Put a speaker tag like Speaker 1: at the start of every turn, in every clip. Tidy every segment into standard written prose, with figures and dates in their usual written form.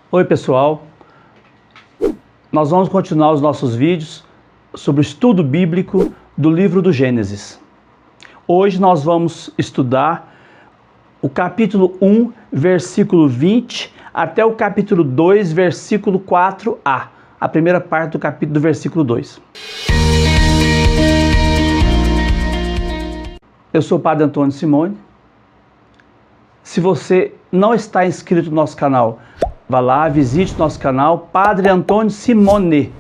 Speaker 1: Oi pessoal, nós vamos continuar os nossos vídeos sobre o estudo bíblico do livro do Gênesis. Hoje nós vamos estudar o capítulo 1, versículo 20, até o capítulo 2, versículo 4a, a primeira parte do capítulo do versículo 2. Eu sou o Padre Antônio Simone. Se você não está inscrito no nosso canal, vá lá, visite o nosso canal, Padre Antônio Simone.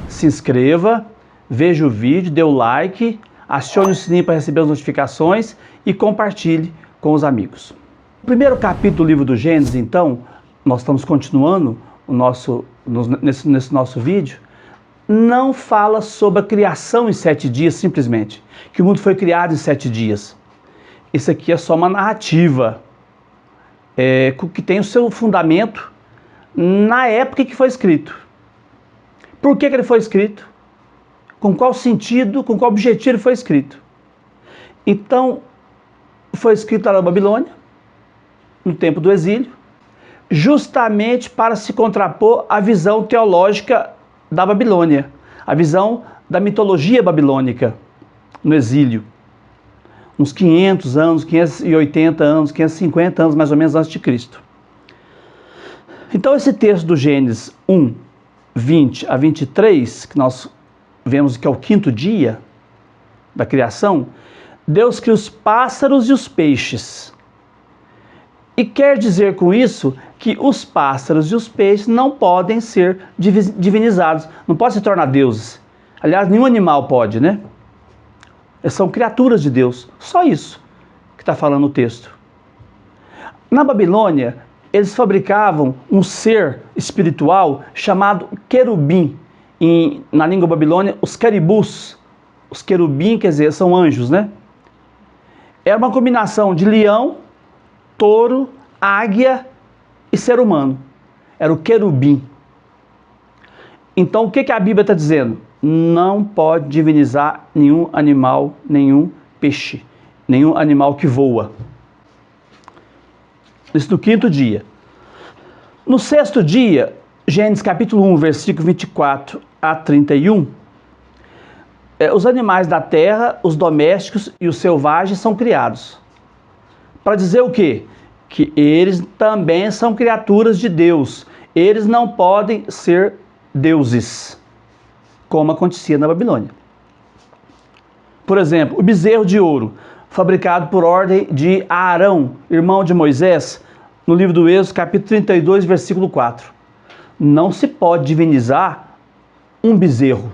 Speaker 1: Se inscreva, veja o vídeo, dê o like, acione o sininho para receber as notificações e compartilhe com os amigos. O primeiro capítulo do livro do Gênesis, então, nós estamos continuando nesse nosso vídeo, não fala sobre a criação em 7 dias, simplesmente. Que o mundo foi criado em 7 dias. Isso aqui é só uma narrativa, que tem o seu fundamento na época que foi escrito. Por que ele foi escrito? Com qual sentido, com qual objetivo ele foi escrito? Então, foi escrito lá na Babilônia, no tempo do exílio, justamente para se contrapor à visão teológica da Babilônia, a visão da mitologia babilônica no exílio. Uns 500 anos, 580 anos, 550 anos mais ou menos antes de Cristo. Então esse texto do Gênesis 1, 20 a 23, que nós vemos que é o 5º dia da criação, Deus cria os pássaros e os peixes. E quer dizer com isso que os pássaros e os peixes não podem ser divinizados, não podem se tornar deuses. Aliás, nenhum animal pode, né? São criaturas de Deus, só isso que está falando o texto. Na Babilônia, eles fabricavam um ser espiritual chamado querubim. Na língua babilônia, os querubins. Os querubim, quer dizer, são anjos, né? Era uma combinação de leão, touro, águia e ser humano. Era o querubim. Então, o que a Bíblia está dizendo? Não pode divinizar nenhum animal, nenhum peixe, nenhum animal que voa. Isso no 5º dia. No 6º dia, Gênesis capítulo 1, versículo 24 a 31, os animais da terra, os domésticos e os selvagens são criados. Para dizer o quê? Que eles também são criaturas de Deus. Eles não podem ser deuses, como acontecia na Babilônia. Por exemplo, o bezerro de ouro, fabricado por ordem de Arão, irmão de Moisés, no livro do Êxodo, capítulo 32, versículo 4. Não se pode divinizar um bezerro.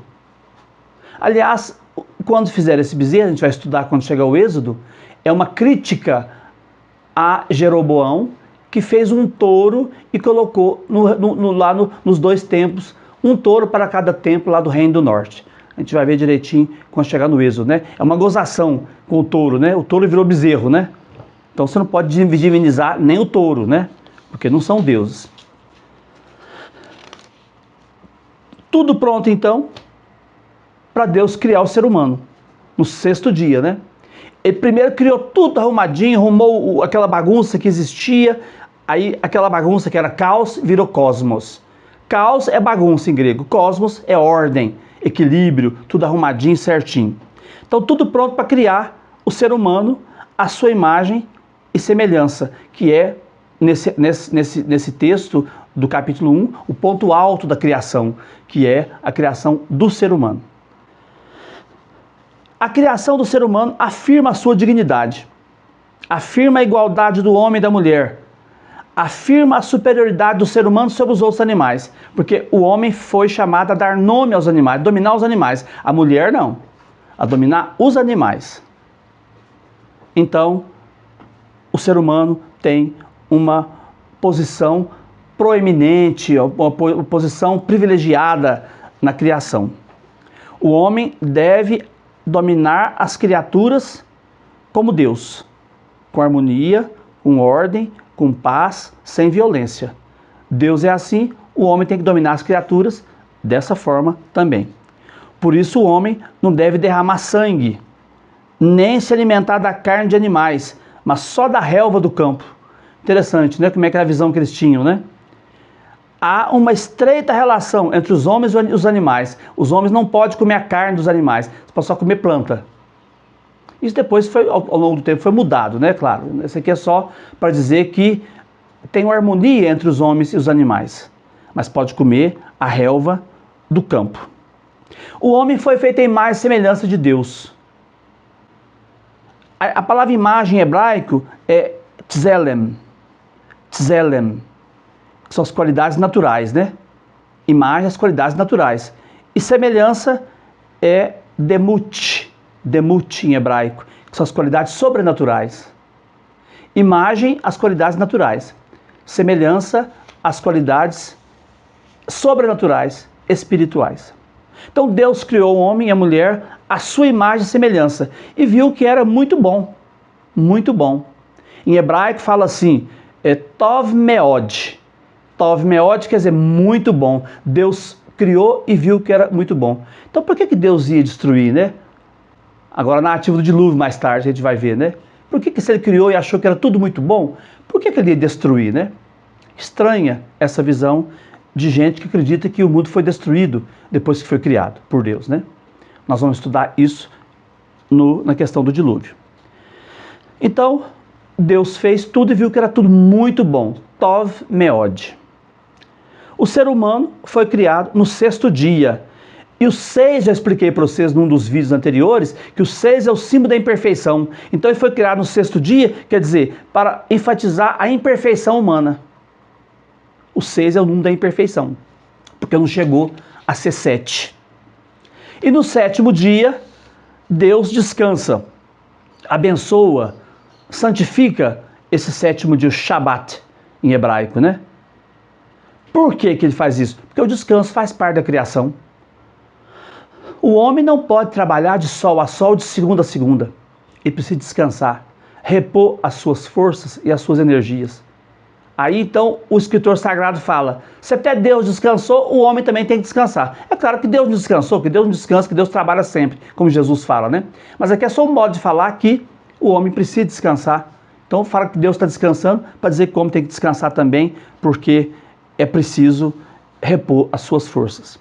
Speaker 1: Aliás, quando fizer esse bezerro, a gente vai estudar quando chegar o Êxodo, é uma crítica a Jeroboão, que fez um touro e colocou lá nos 2 templos, um touro para cada templo lá do Reino do Norte. A gente vai ver direitinho quando chegar no Êxodo, né? É uma gozação com o touro, né? O touro virou bezerro, né? Então você não pode divinizar nem o touro, né? Porque não são deuses. Tudo pronto, então, para Deus criar o ser humano, no 6º dia, né? Ele primeiro criou tudo arrumadinho, arrumou aquela bagunça que existia, aí aquela bagunça que era caos virou cosmos. Caos é bagunça em grego, cosmos é ordem, equilíbrio, tudo arrumadinho, certinho. Então tudo pronto para criar o ser humano, a sua imagem e semelhança, que é, nesse texto do capítulo 1, o ponto alto da criação, que é a criação do ser humano. A criação do ser humano afirma a sua dignidade, afirma a igualdade do homem e da mulher, afirma a superioridade do ser humano sobre os outros animais, porque o homem foi chamado a dar nome aos animais, dominar os animais. A mulher não, a dominar os animais. Então, o ser humano tem uma posição proeminente, uma posição privilegiada na criação. O homem deve dominar as criaturas como Deus, com harmonia, com ordem, com paz, sem violência. Deus é assim, o homem tem que dominar as criaturas dessa forma também. Por isso o homem não deve derramar sangue, nem se alimentar da carne de animais, mas só da relva do campo. Interessante, né? Como é que era a visão que eles tinham, né? há uma estreita relação entre os homens e os animais. Os homens não podem comer a carne dos animais, eles podem só comer planta. Isso depois, ao longo do tempo, foi mudado, né? Claro, isso aqui é só para dizer que tem uma harmonia entre os homens e os animais, mas pode comer a relva do campo. O homem foi feito em imagem e semelhança de Deus. A palavra imagem em hebraico é tzelem, tzelem, que são as qualidades naturais, né? Imagem, as qualidades naturais. E semelhança é demut, demut em hebraico, que são as qualidades sobrenaturais. Imagem, as qualidades naturais. Semelhança, as qualidades sobrenaturais, espirituais. Então Deus criou o homem e a mulher à sua imagem e semelhança e viu que era muito bom, muito bom. Em hebraico fala assim, tov meod. Tov meod quer dizer muito bom. Deus criou e viu que era muito bom. Então por que Deus ia destruir, né? Agora na narrativa do dilúvio mais tarde a gente vai ver, né? Por que se ele criou e achou que era tudo muito bom, por que ele ia destruir, né? Estranha essa visão de gente que acredita que o mundo foi destruído depois que foi criado por Deus, né? Nós vamos estudar isso na questão do dilúvio. Então, Deus fez tudo e viu que era tudo muito bom. Tov meod. O ser humano foi criado no 6º dia. E o 6, já expliquei para vocês num dos vídeos anteriores, que o 6 é o símbolo da imperfeição. Então ele foi criado no 6º dia, quer dizer, para enfatizar a imperfeição humana. O 6 é o número da imperfeição, porque não chegou a ser 7. E no 7º dia, Deus descansa, abençoa, santifica esse 7º dia, o Shabat, em hebraico, né? Por que ele faz isso? Porque o descanso faz parte da criação. O homem não pode trabalhar de sol a sol, de segunda a segunda. Ele precisa descansar, repor as suas forças e as suas energias. Aí então o escritor sagrado fala, se até Deus descansou, o homem também tem que descansar. É claro que Deus não descansou, que Deus não descansa, que Deus trabalha sempre, como Jesus fala, né? Mas aqui é só um modo de falar que o homem precisa descansar. Então fala que Deus está descansando, para dizer que o homem tem que descansar também, porque é preciso repor as suas forças.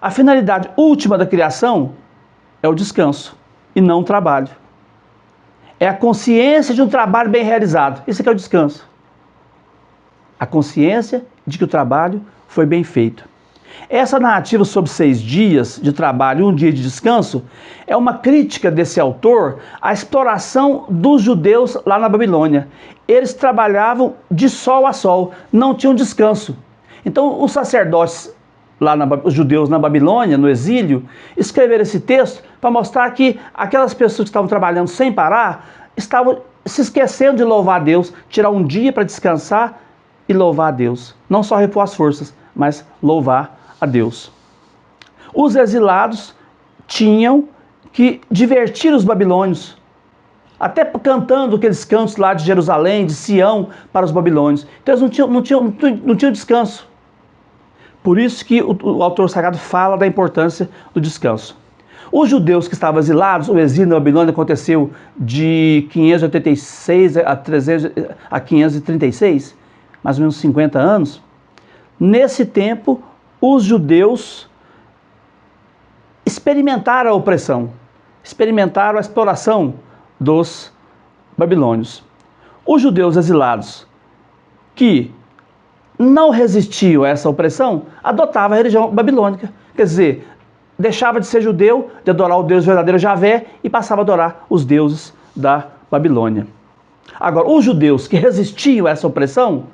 Speaker 1: A finalidade última da criação é o descanso, e não o trabalho. É a consciência de um trabalho bem realizado. Isso aqui é o descanso. A consciência de que o trabalho foi bem feito. Essa narrativa sobre 6 dias de trabalho e 1 dia de descanso é uma crítica desse autor à exploração dos judeus lá na Babilônia. Eles trabalhavam de sol a sol, não tinham descanso. Então os sacerdotes, os judeus na Babilônia, no exílio, escreveram esse texto para mostrar que aquelas pessoas que estavam trabalhando sem parar, estavam se esquecendo de louvar a Deus, tirar um dia para descansar e louvar a Deus. Não só repor as forças, mas louvar a Deus. Os exilados tinham que divertir os babilônios, até cantando aqueles cantos lá de Jerusalém, de Sião, para os babilônios. Então eles não tinham descanso. Por isso que o autor sagrado fala da importância do descanso. Os judeus que estavam exilados, o exílio na Babilônia aconteceu de 586 a 536, mais ou menos 50 anos. Nesse tempo, os judeus experimentaram a opressão, experimentaram a exploração dos babilônios. Os judeus exilados que não resistiam a essa opressão, adotavam a religião babilônica. Quer dizer, deixava de ser judeu, de adorar o Deus verdadeiro Javé, e passava a adorar os deuses da Babilônia. Agora, os judeus que resistiam a essa opressão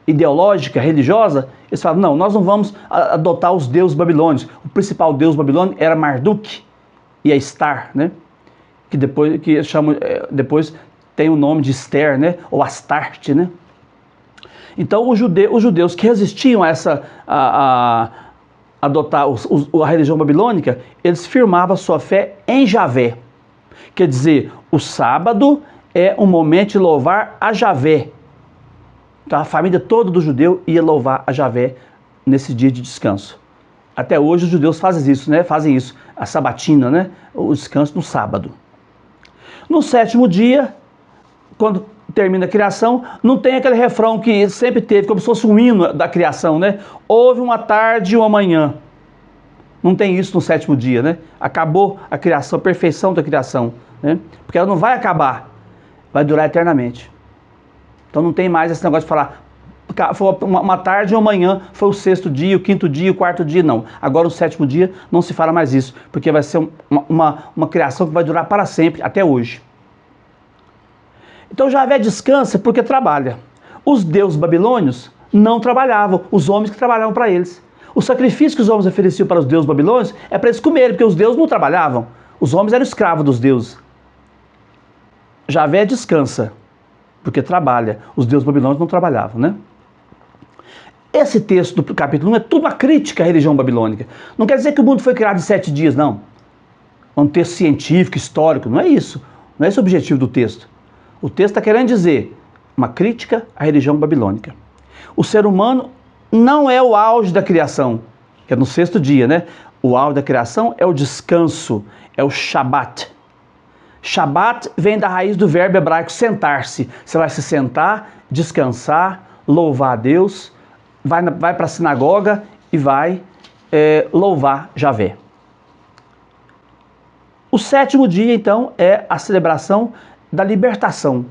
Speaker 1: ideológica, religiosa, eles falavam, não, nós não vamos adotar os deuses babilônios. O principal deus babilônico era Marduk e a Estar, né? Que depois tem o nome de Esther, né? Ou Astarte, né? Então os judeus que resistiam a adotar a religião babilônica, eles firmavam a sua fé em Javé. Quer dizer, o sábado é um momento de louvar a Javé. Então a família toda do judeu ia louvar a Javé nesse dia de descanso. Até hoje os judeus fazem isso, né? Fazem isso, a sabatina, né? O descanso no sábado. No 7º dia, quando termina a criação, não tem aquele refrão que sempre teve, como se fosse um hino da criação, né? Houve uma tarde e uma manhã. Não tem isso no sétimo dia, né? Acabou a criação, a perfeição da criação, né? Porque ela não vai acabar, vai durar eternamente. Então não tem mais esse negócio de falar, foi uma tarde e uma manhã, foi o sexto dia, o quinto dia, o quarto dia, não. Agora o sétimo dia não se fala mais isso, porque vai ser uma criação que vai durar para sempre, até hoje. Então Javé descansa porque trabalha. Os deuses babilônios não trabalhavam, os homens que trabalhavam para eles. O sacrifício que os homens ofereciam para os deuses babilônios é para eles comerem, porque os deuses não trabalhavam. Os homens eram escravos dos deuses. Javé descansa porque trabalha. Os deuses babilônios não trabalhavam, né? Esse texto do capítulo 1 é tudo uma crítica à religião babilônica. Não quer dizer que o mundo foi criado em 7 dias, não. É um texto científico, histórico, não é isso. Não é esse o objetivo do texto. O texto está querendo dizer uma crítica à religião babilônica. O ser humano não é o auge da criação, que é no sexto dia, né? O auge da criação é o descanso, é o Shabat. Shabat vem da raiz do verbo hebraico sentar-se. Você vai se sentar, descansar, louvar a Deus, vai para a sinagoga e vai louvar Javé. O sétimo dia, então, é a celebração da libertação.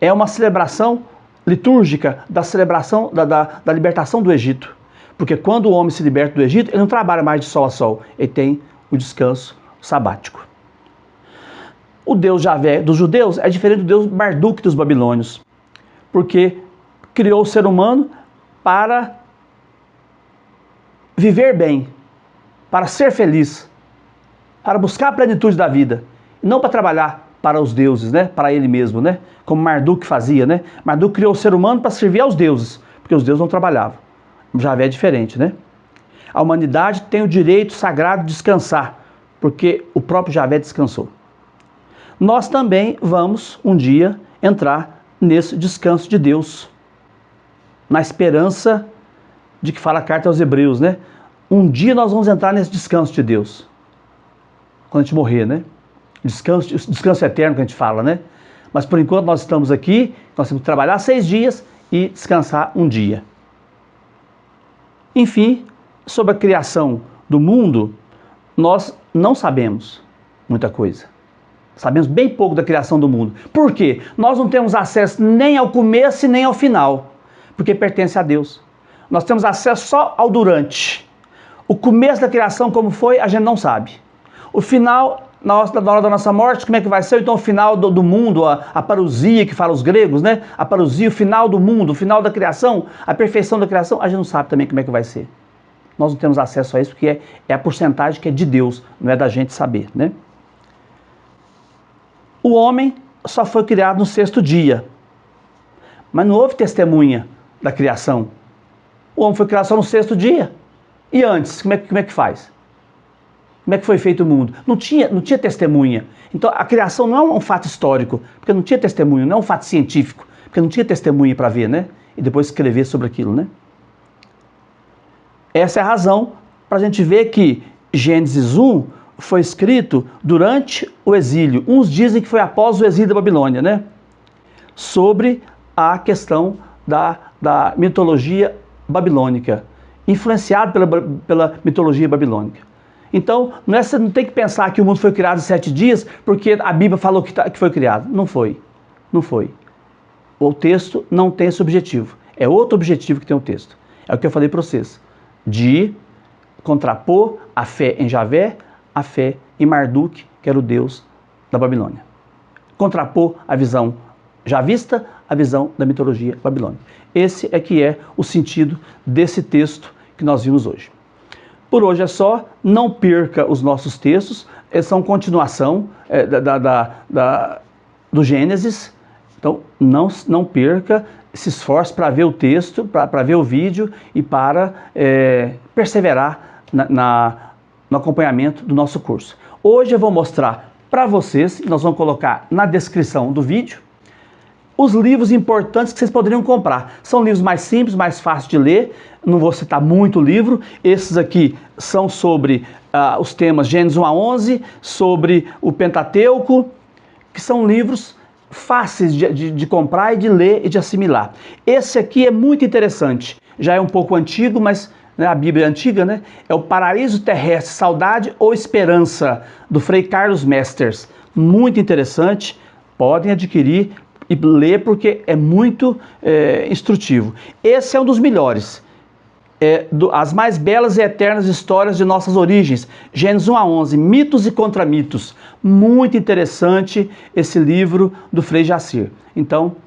Speaker 1: É uma celebração litúrgica da celebração da libertação do Egito. Porque quando o homem se liberta do Egito, ele não trabalha mais de sol a sol, ele tem o descanso sabático. O Deus Javé dos judeus é diferente do Deus Marduk dos babilônios, porque criou o ser humano para viver bem, para ser feliz, para buscar a plenitude da vida, e não para trabalhar para os deuses, né? Para ele mesmo, né? Como Marduk fazia, né? Marduk criou o ser humano para servir aos deuses, porque os deuses não trabalhavam. Javé é diferente, né? A humanidade tem o direito sagrado de descansar, porque o próprio Javé descansou. Nós também vamos, um dia, entrar nesse descanso de Deus, na esperança de que fala a carta aos Hebreus, né? Um dia nós vamos entrar nesse descanso de Deus, quando a gente morrer, né? Descanso eterno que a gente fala, né? Mas por enquanto nós estamos aqui, nós temos que trabalhar 6 dias e descansar um dia. Enfim, sobre a criação do mundo, nós não sabemos muita coisa. Sabemos bem pouco da criação do mundo. Por quê? Nós não temos acesso nem ao começo e nem ao final, porque pertence a Deus. Nós temos acesso só ao durante. O começo da criação, como foi, a gente não sabe. O final, na hora da nossa morte, como é que vai ser? Então o final do mundo, a parousia que fala os gregos, né? A parousia, o final do mundo, o final da criação, a perfeição da criação, a gente não sabe também como é que vai ser. Nós não temos acesso a isso porque é a porcentagem que é de Deus, não é da gente saber, né? O homem só foi criado no sexto dia, mas não houve testemunha da criação. O homem foi criado só no sexto dia. E antes, como é que faz? Como é que foi feito o mundo? Não tinha testemunha. Então a criação não é um fato histórico, porque não tinha testemunha, não é um fato científico, porque não tinha testemunha para ver, né? E depois escrever sobre aquilo, né? Essa é a razão para a gente ver que Gênesis 1 foi escrito durante o exílio. Uns dizem que foi após o exílio da Babilônia, né? Sobre a questão da mitologia babilônica, influenciado pela mitologia babilônica. Então, você não tem que pensar que o mundo foi criado em 7 dias, porque a Bíblia falou que foi criado. Não foi. Não foi. O texto não tem esse objetivo. É outro objetivo que tem o texto. É o que eu falei para vocês. De contrapor a fé em Javé, a fé em Marduk, que era o deus da Babilônia. Contrapor a visão javista à visão da mitologia babilônica. Esse é que é o sentido desse texto que nós vimos hoje. Por hoje é só, não perca os nossos textos, eles são continuação do Gênesis, então não perca, se esforce para ver o texto, para ver o vídeo e para perseverar no acompanhamento do nosso curso. Hoje eu vou mostrar para vocês, nós vamos colocar na descrição do vídeo, os livros importantes que vocês poderiam comprar. São livros mais simples, mais fáceis de ler, não vou citar muito livro. Esses aqui são sobre os temas Gênesis 1 a 11, sobre o Pentateuco, que são livros fáceis de comprar e de ler e de assimilar. Esse aqui é muito interessante, já é um pouco antigo, mas né, a Bíblia é antiga, né? É o Paraíso Terrestre, Saudade ou Esperança, do Frei Carlos Mesters. Muito interessante, podem adquirir e ler porque é muito instrutivo. Esse é um dos melhores. As mais belas e eternas histórias de nossas origens, Gênesis 1 a 11, mitos e contramitos. Muito interessante esse livro do Frei Jacir. Então,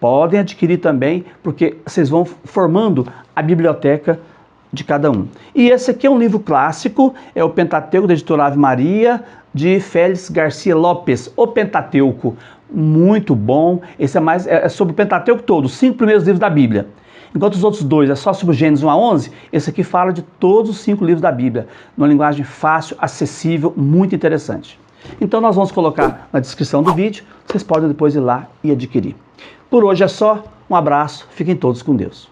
Speaker 1: podem adquirir também, porque vocês vão formando a biblioteca de cada um. E esse aqui é um livro clássico, é o Pentateuco da editora Ave Maria, de Félix Garcia Lopes, o Pentateuco. Muito bom, esse é sobre o Pentateuco todo, os 5 primeiros livros da Bíblia. Enquanto os outros 2 é só sobre o Gênesis 1 a 11, esse aqui fala de todos os 5 livros da Bíblia, numa linguagem fácil, acessível, muito interessante. Então nós vamos colocar na descrição do vídeo, vocês podem depois ir lá e adquirir. Por hoje é só, um abraço, fiquem todos com Deus.